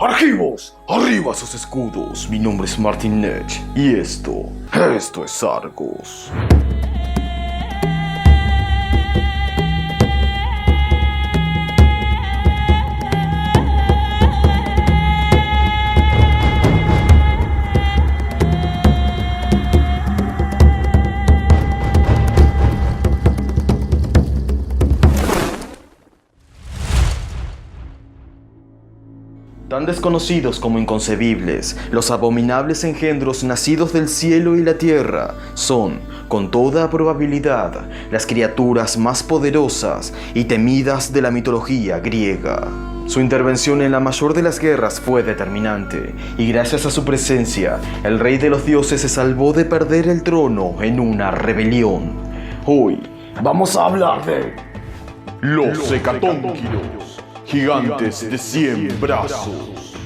¡Argivos! ¡Arriba sus escudos! Mi nombre es Martin Nech y esto es Argos. Tan desconocidos como inconcebibles, los abominables engendros nacidos del cielo y la tierra son, con toda probabilidad, las criaturas más poderosas y temidas de la mitología griega. Su intervención en la mayor de las guerras fue determinante, y gracias a su presencia, el rey de los dioses se salvó de perder el trono en una rebelión. Hoy vamos a hablar de los hecatónquiros, gigantes de 100 brazos.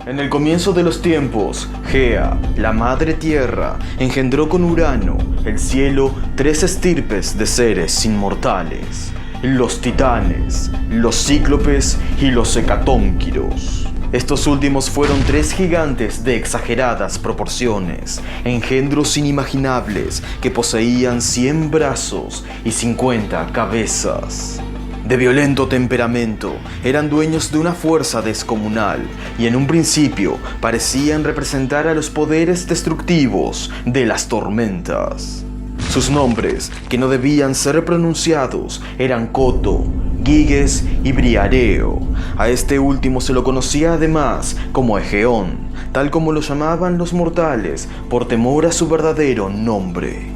En el comienzo de los tiempos, Gea, la madre tierra, engendró con Urano, el cielo, 3 estirpes de seres inmortales: los titanes, los cíclopes y los hecatónquiros. Estos últimos fueron 3 gigantes de exageradas proporciones, engendros inimaginables que poseían 100 brazos y 50 cabezas. De violento temperamento, eran dueños de una fuerza descomunal y en un principio parecían representar a los poderes destructivos de las tormentas. Sus nombres, que no debían ser pronunciados, eran Coto, Giges y Briareo. A este último se lo conocía además como Egeón, tal como lo llamaban los mortales por temor a su verdadero nombre.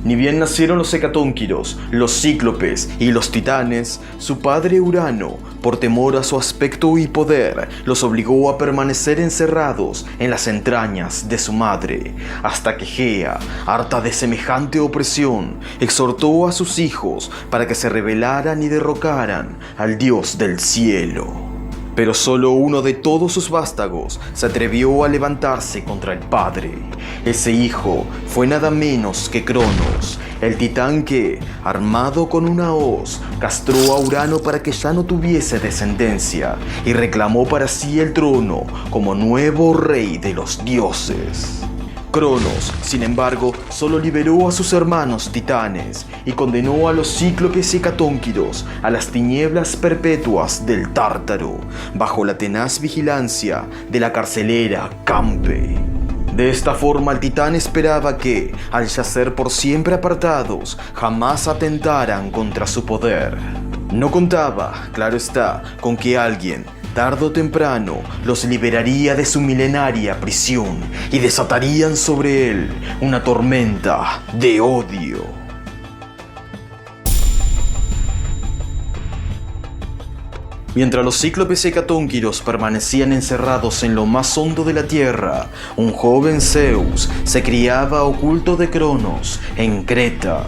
Ni bien nacieron los hecatónquiros, los cíclopes y los titanes, su padre Urano, por temor a su aspecto y poder, los obligó a permanecer encerrados en las entrañas de su madre, hasta que Gea, harta de semejante opresión, exhortó a sus hijos para que se rebelaran y derrocaran al dios del cielo. Pero solo uno de todos sus vástagos se atrevió a levantarse contra el padre. Ese hijo fue nada menos que Cronos, el titán que, armado con una hoz, castró a Urano para que ya no tuviese descendencia y reclamó para sí el trono como nuevo rey de los dioses. Cronos, sin embargo, solo liberó a sus hermanos titanes y condenó a los cíclopes y hecatónquiros a las tinieblas perpetuas del Tártaro, bajo la tenaz vigilancia de la carcelera Campe. De esta forma el titán esperaba que, al yacer por siempre apartados, jamás atentaran contra su poder. No contaba, claro está, con que alguien, tarde o temprano, los liberaría de su milenaria prisión y desatarían sobre él una tormenta de odio. Mientras los cíclopes y hecatónquiros permanecían encerrados en lo más hondo de la tierra, un joven Zeus se criaba oculto de Cronos en Creta.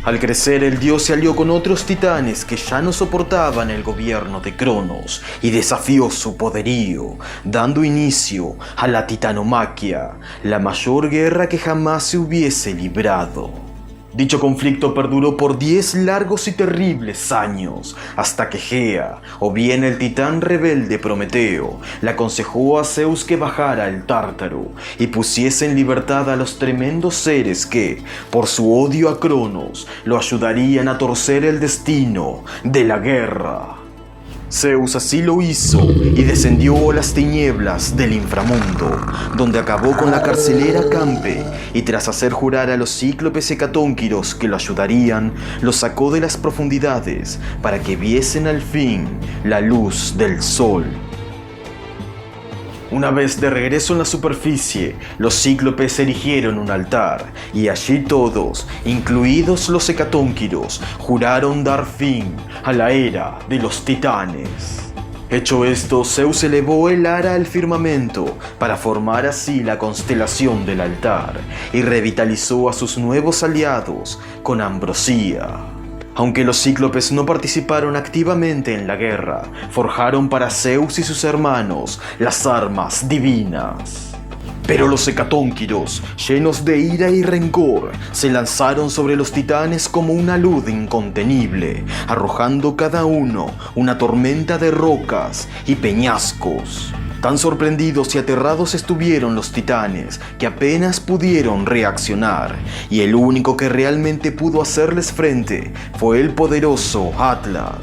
Al crecer, el dios se alió con otros titanes que ya no soportaban el gobierno de Cronos y desafió su poderío, dando inicio a la titanomaquia, la mayor guerra que jamás se hubiese librado. Dicho conflicto perduró por 10 largos y terribles años, hasta que Gea, o bien el titán rebelde Prometeo, le aconsejó a Zeus que bajara el Tártaro y pusiese en libertad a los tremendos seres que, por su odio a Cronos, lo ayudarían a torcer el destino de la guerra. Zeus así lo hizo y descendió a las tinieblas del inframundo, donde acabó con la carcelera Campe y tras hacer jurar a los cíclopes hecatónquiros que lo ayudarían, los sacó de las profundidades para que viesen al fin la luz del sol. Una vez de regreso en la superficie, los cíclopes erigieron un altar, y allí todos, incluidos los hecatónquiros, juraron dar fin a la era de los titanes. Hecho esto, Zeus elevó el ara al firmamento para formar así la constelación del altar, y revitalizó a sus nuevos aliados con ambrosía. Aunque los cíclopes no participaron activamente en la guerra, forjaron para Zeus y sus hermanos las armas divinas. Pero los hecatónquiros, llenos de ira y rencor, se lanzaron sobre los titanes como una luz incontenible, arrojando cada uno una tormenta de rocas y peñascos. Tan sorprendidos y aterrados estuvieron los titanes que apenas pudieron reaccionar, y el único que realmente pudo hacerles frente fue el poderoso Atlas.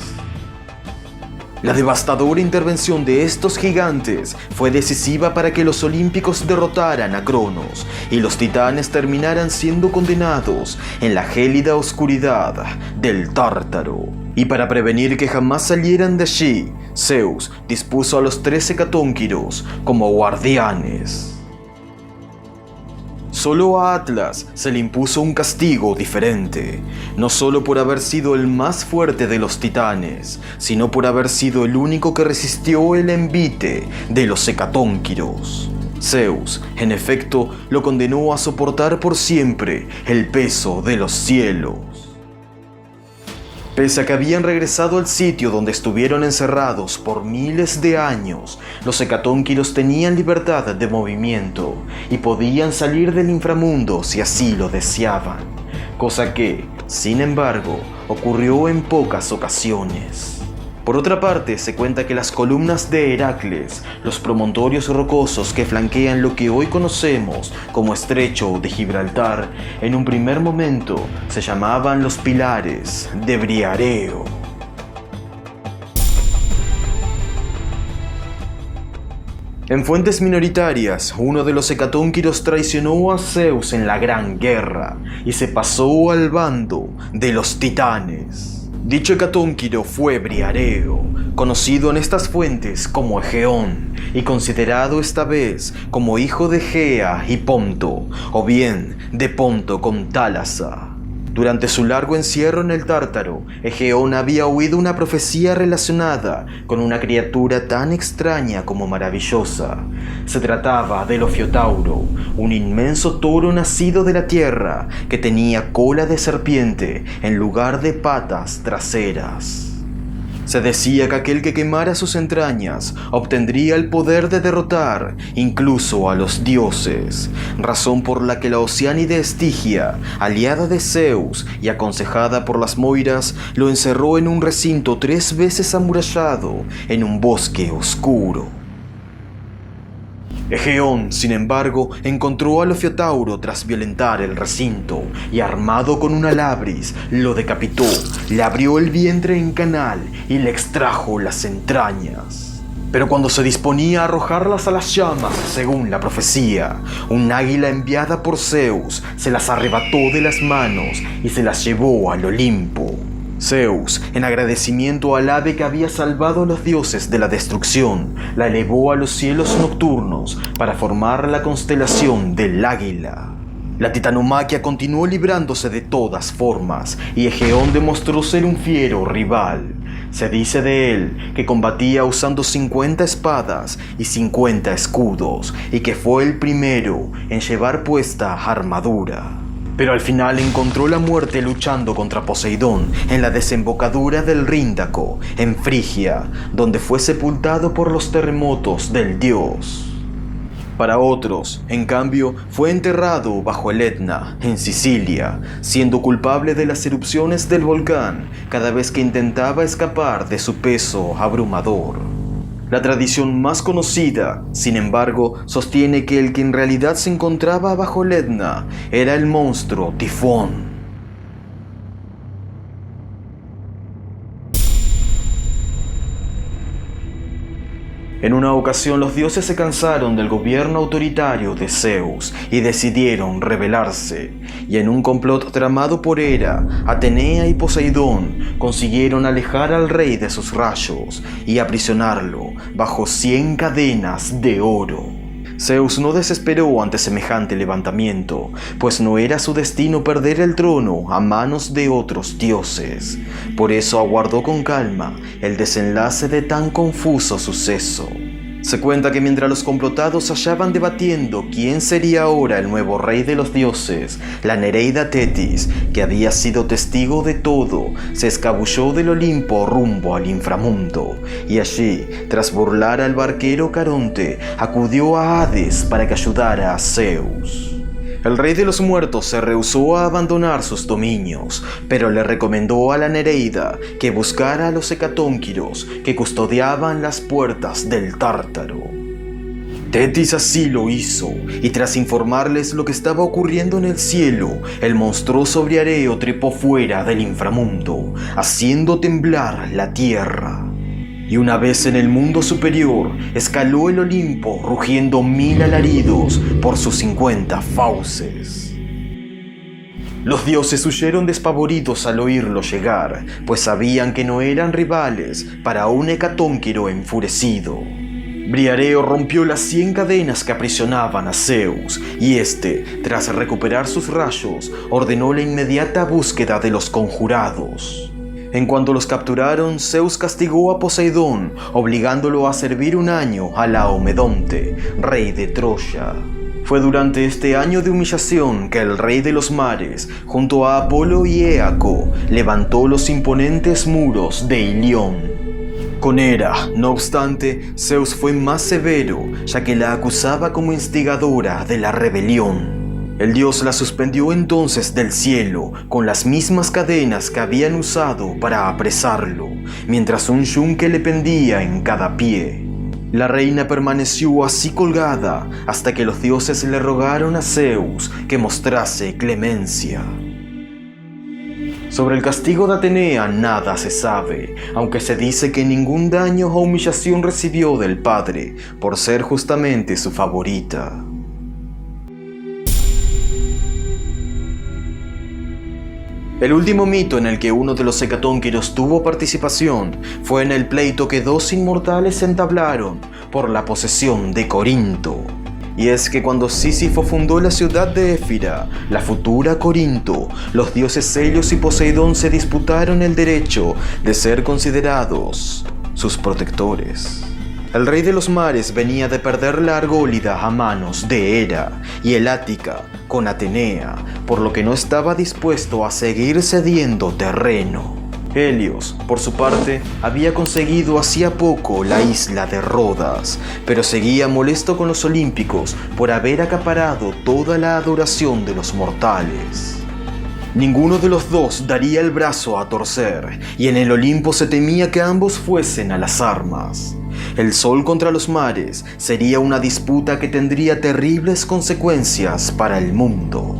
La devastadora intervención de estos gigantes fue decisiva para que los olímpicos derrotaran a Cronos y los titanes terminaran siendo condenados en la gélida oscuridad del Tártaro. Y para prevenir que jamás salieran de allí, Zeus dispuso a los 13 hecatónquiros como guardianes. Solo a Atlas se le impuso un castigo diferente, no solo por haber sido el más fuerte de los titanes, sino por haber sido el único que resistió el envite de los hecatónquiros. Zeus, en efecto, lo condenó a soportar por siempre el peso de los cielos. Pese a que habían regresado al sitio donde estuvieron encerrados por miles de años, los hecatónquiros tenían libertad de movimiento y podían salir del inframundo si así lo deseaban, cosa que, sin embargo, ocurrió en pocas ocasiones. Por otra parte, se cuenta que las columnas de Heracles, los promontorios rocosos que flanquean lo que hoy conocemos como Estrecho de Gibraltar, en un primer momento se llamaban los Pilares de Briareo. En fuentes minoritarias, uno de los hecatónquiros traicionó a Zeus en la Gran Guerra y se pasó al bando de los titanes. Dicho hecatónquiro fue Briareo, conocido en estas fuentes como Egeón, y considerado esta vez como hijo de Gea y Ponto, o bien de Ponto con Tálasa. Durante su largo encierro en el Tártaro, Egeón había oído una profecía relacionada con una criatura tan extraña como maravillosa. Se trataba del Ofiotauro, un inmenso toro nacido de la tierra que tenía cola de serpiente en lugar de patas traseras. Se decía que aquel que quemara sus entrañas obtendría el poder de derrotar incluso a los dioses, razón por la que la Oceánide Estigia, aliada de Zeus y aconsejada por las Moiras, lo encerró en un recinto 3 veces amurallado en un bosque oscuro. Egeón, sin embargo, encontró al Ofiotauro tras violentar el recinto y, armado con una labris, lo decapitó, le abrió el vientre en canal y le extrajo las entrañas. Pero cuando se disponía a arrojarlas a las llamas, según la profecía, un águila enviada por Zeus se las arrebató de las manos y se las llevó al Olimpo. Zeus, en agradecimiento al ave que había salvado a los dioses de la destrucción, la elevó a los cielos nocturnos para formar la constelación del Águila. La titanomaquia continuó librándose de todas formas y Egeón demostró ser un fiero rival. Se dice de él que combatía usando 50 espadas y 50 escudos y que fue el primero en llevar puesta armadura. Pero al final encontró la muerte luchando contra Poseidón en la desembocadura del Ríndaco, en Frigia, donde fue sepultado por los terremotos del dios. Para otros, en cambio, fue enterrado bajo el Etna, en Sicilia, siendo culpable de las erupciones del volcán cada vez que intentaba escapar de su peso abrumador. La tradición más conocida, sin embargo, sostiene que el que en realidad se encontraba bajo el Etna era el monstruo Tifón. En una ocasión los dioses se cansaron del gobierno autoritario de Zeus y decidieron rebelarse, y en un complot tramado por Hera, Atenea y Poseidón consiguieron alejar al rey de sus rayos y aprisionarlo bajo 100 cadenas de oro. Zeus no desesperó ante semejante levantamiento, pues no era su destino perder el trono a manos de otros dioses. Por eso aguardó con calma el desenlace de tan confuso suceso. Se cuenta que mientras los complotados hallaban debatiendo quién sería ahora el nuevo rey de los dioses, la Nereida Tetis, que había sido testigo de todo, se escabulló del Olimpo rumbo al inframundo, y allí, tras burlar al barquero Caronte, acudió a Hades para que ayudara a Zeus. El rey de los muertos se rehusó a abandonar sus dominios, pero le recomendó a la Nereida que buscara a los hecatónquiros que custodiaban las puertas del Tártaro. Tetis así lo hizo, y tras informarles lo que estaba ocurriendo en el cielo, el monstruoso Briareo trepó fuera del inframundo, haciendo temblar la tierra. Y una vez en el mundo superior, escaló el Olimpo rugiendo 1000 alaridos por sus 50 fauces. Los dioses huyeron despavoridos al oírlo llegar, pues sabían que no eran rivales para un hecatónquiro enfurecido. Briareo rompió las 100 cadenas que aprisionaban a Zeus, y éste, tras recuperar sus rayos, ordenó la inmediata búsqueda de los conjurados. En cuanto los capturaron, Zeus castigó a Poseidón, obligándolo a servir un año a Laomedonte, rey de Troya. Fue durante este año de humillación que el rey de los mares, junto a Apolo y Éaco, levantó los imponentes muros de Ilión. Con Hera, no obstante, Zeus fue más severo, ya que la acusaba como instigadora de la rebelión. El dios la suspendió entonces del cielo con las mismas cadenas que habían usado para apresarlo, mientras un yunque le pendía en cada pie. La reina permaneció así colgada hasta que los dioses le rogaron a Zeus que mostrase clemencia. Sobre el castigo de Atenea nada se sabe, aunque se dice que ningún daño o humillación recibió del padre por ser justamente su favorita. El último mito en el que uno de los hecatónquiros tuvo participación fue en el pleito que dos inmortales entablaron por la posesión de Corinto. Y es que cuando Sísifo fundó la ciudad de Éfira, la futura Corinto, los dioses Helios y Poseidón se disputaron el derecho de ser considerados sus protectores. El rey de los mares venía de perder la Argólida a manos de Hera y el Ática con Atenea, por lo que no estaba dispuesto a seguir cediendo terreno. Helios, por su parte, había conseguido hacía poco la isla de Rodas, pero seguía molesto con los olímpicos por haber acaparado toda la adoración de los mortales. Ninguno de los dos daría el brazo a torcer, y en el Olimpo se temía que ambos fuesen a las armas. El sol contra los mares sería una disputa que tendría terribles consecuencias para el mundo.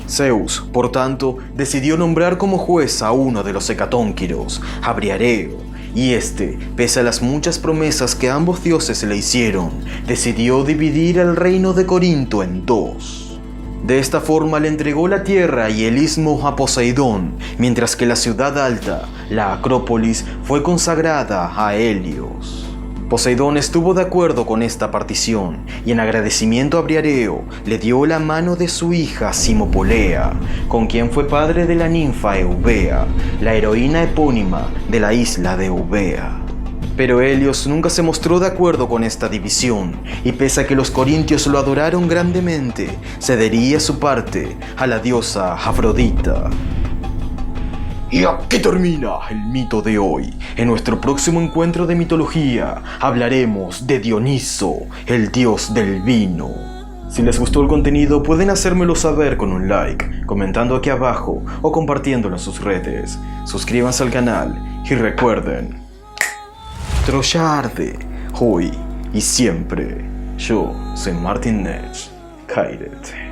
Zeus, por tanto, decidió nombrar como juez a uno de los hecatónquiros, a Briareo, y este, pese a las muchas promesas que ambos dioses le hicieron, decidió dividir el reino de Corinto en dos. De esta forma le entregó la tierra y el istmo a Poseidón, mientras que la ciudad alta, la Acrópolis, fue consagrada a Helios. Poseidón estuvo de acuerdo con esta partición, y en agradecimiento a Briareo le dio la mano de su hija Simopolea, con quien fue padre de la ninfa Eubea, la heroína epónima de la isla de Eubea. Pero Helios nunca se mostró de acuerdo con esta división, y pese a que los corintios lo adoraron grandemente, cedería su parte a la diosa Afrodita. Y aquí termina el mito de hoy. En nuestro próximo encuentro de mitología hablaremos de Dioniso, el dios del vino. Si les gustó el contenido pueden hacérmelo saber con un like, comentando aquí abajo o compartiéndolo en sus redes. Suscríbanse al canal y recuerden, Troya arde, hoy y siempre. Yo soy Martin Nech. Kairet.